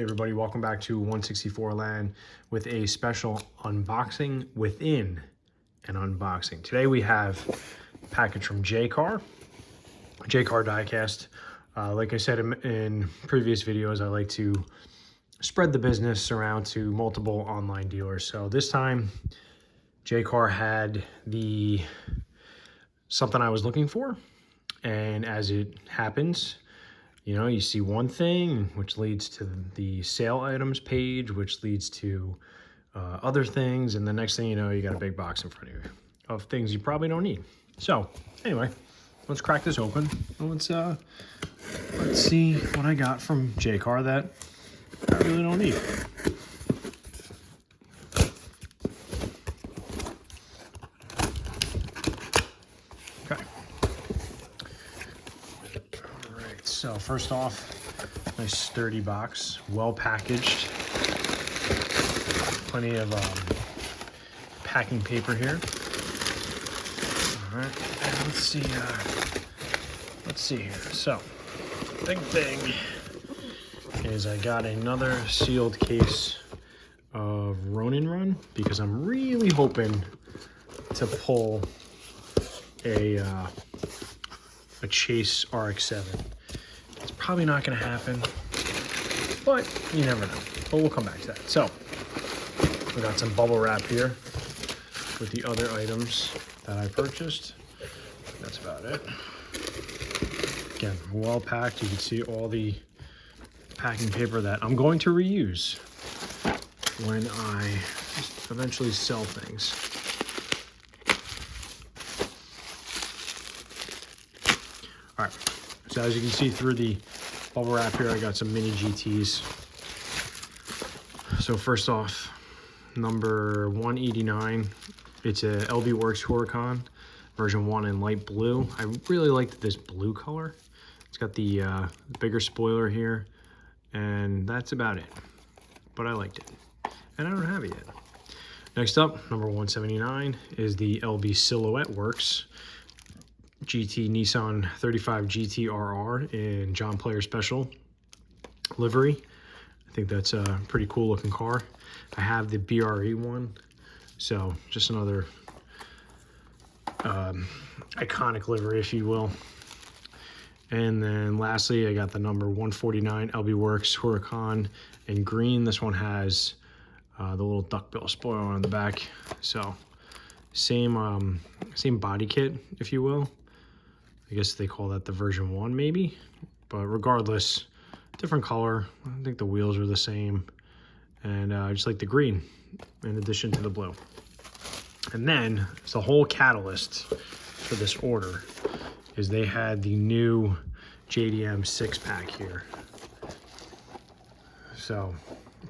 Hey everybody, welcome back to Onesixtyfourland with a special unboxing within an unboxing. Today we have a package from JCar Diecast. Like I said in previous videos, I like to spread the business around to multiple online dealers. So this time JCar had something I was looking for, and as it happens, you know, you see one thing, which leads to the sale items page, which leads to other things, and the next thing you know, you got a big box in front of you of things you probably don't need. So anyway, let's crack this open. Let's see what I got from JCar that I really don't need. Okay. All right. So first off, nice sturdy box, well packaged. Plenty of packing paper here. All right, and let's see here. So, big thing is I got another sealed case of Ronin Run because I'm really hoping to pull a Chase RX-7. It's probably not going to happen, but you never know. But we'll come back to that. So, we got some bubble wrap here with the other items that I purchased. That's about it. Again, well packed. You can see all the packing paper that I'm going to reuse when I eventually sell things. All right, so as you can see through the bubble wrap here, I got some mini GTs. So first off, number 189, it's a LB Works Huracan version 1 in light blue. I really liked this blue color. It's got the bigger spoiler here, and that's about it, but I liked it, and I don't have it yet. Next up, number 179 is the LB Silhouette Works GT Nissan 35 GT RR in John Player Special livery. I think that's a pretty cool looking car. I have the BRE one, so just another iconic livery, if you will. And then lastly, I got the number 149 LB Works Huracan in green. This one has the little duckbill spoiler on the back, so same body kit, if you will. I guess they call that the version 1 maybe, but regardless, different color. I think the wheels are the same, and I just like the green in addition to the blue. And then the whole catalyst for this order is they had the new JDM 6-pack here. So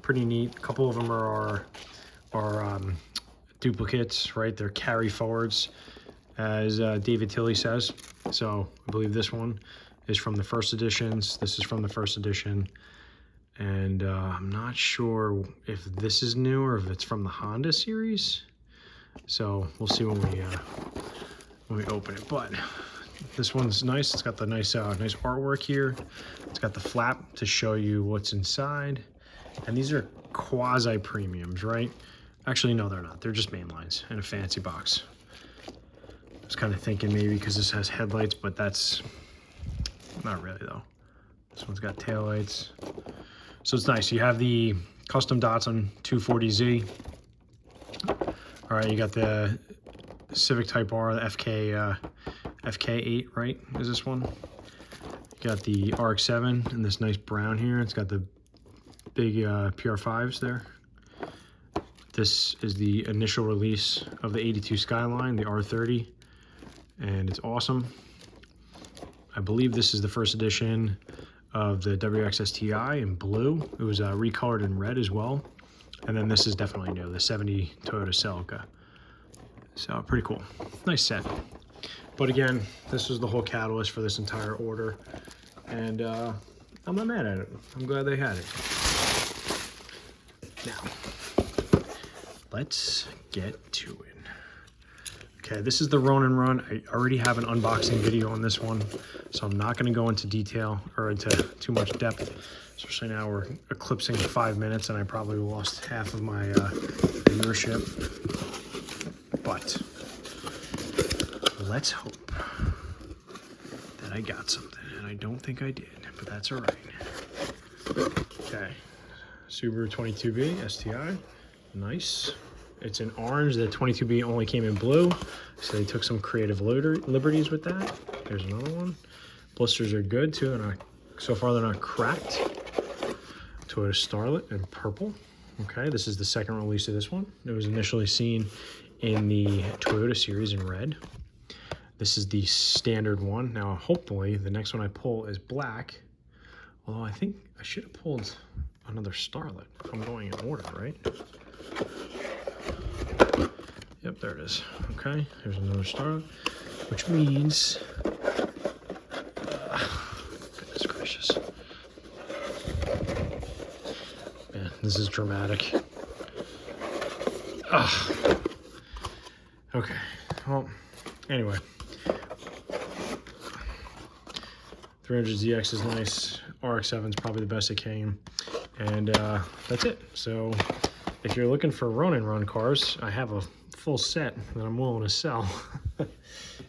pretty neat. A couple of them are duplicates, right? They're carry forwards, as David Tilley says. So I believe this one is from the first editions. This is from the first edition. And I'm not sure if this is new or if it's from the Honda series. So we'll see when we open it. But this one's nice. It's got the nice artwork here. It's got the flap to show you what's inside. And these are quasi premiums, right? Actually, no, they're not. They're just main lines in a fancy box. I was kind of thinking maybe because this has headlights, but that's not really though. This one's got taillights. So it's nice. You have the custom dots on 240Z. All right, you got the Civic Type R, the FK8, right? Is this one? You got the RX-7 in this nice brown here. It's got the big PR5s there. This is the initial release of the 82 Skyline, the R30, and it's awesome. I believe this is the first edition of the WXS TI in blue. It was recolored in red as well. And then this is definitely new, the 70 Toyota Celica. So pretty cool, nice set. But again, this was the whole catalyst for this entire order. And I'm not mad at it. I'm glad they had it. Now, let's get to it. Okay, this is the Ronin Run. I already have an unboxing video on this one, so I'm not going to go into detail or into too much depth, especially now we're eclipsing 5 minutes and I probably lost half of my viewership. But let's hope that I got something, and I don't think I did, but that's all right. Okay, Subaru 22B STI, nice. It's in orange. The 22B only came in blue, so they took some creative liberties with that. There's another one. Blisters are good too, and so far they're not cracked. Toyota Starlet in purple. Okay, this is the second release of this one. It was initially seen in the Toyota series in red. This is the standard one. Now, hopefully, the next one I pull is black. Although I think I should have pulled another Starlet if I'm going in order, right? Yep, there it is. Okay, there's another Starlet, which means, goodness gracious. Man, this is dramatic. Okay, well, anyway. 300ZX is nice. RX-7 is probably the best it came. And that's it. So if you're looking for Ronin Run cars, I have a full set that I'm willing to sell.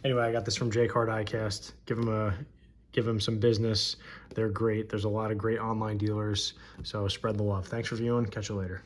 Anyway, I got this from JCar Diecast. Give them some business. They're great. There's a lot of great online dealers. So spread the love. Thanks for viewing. Catch you later.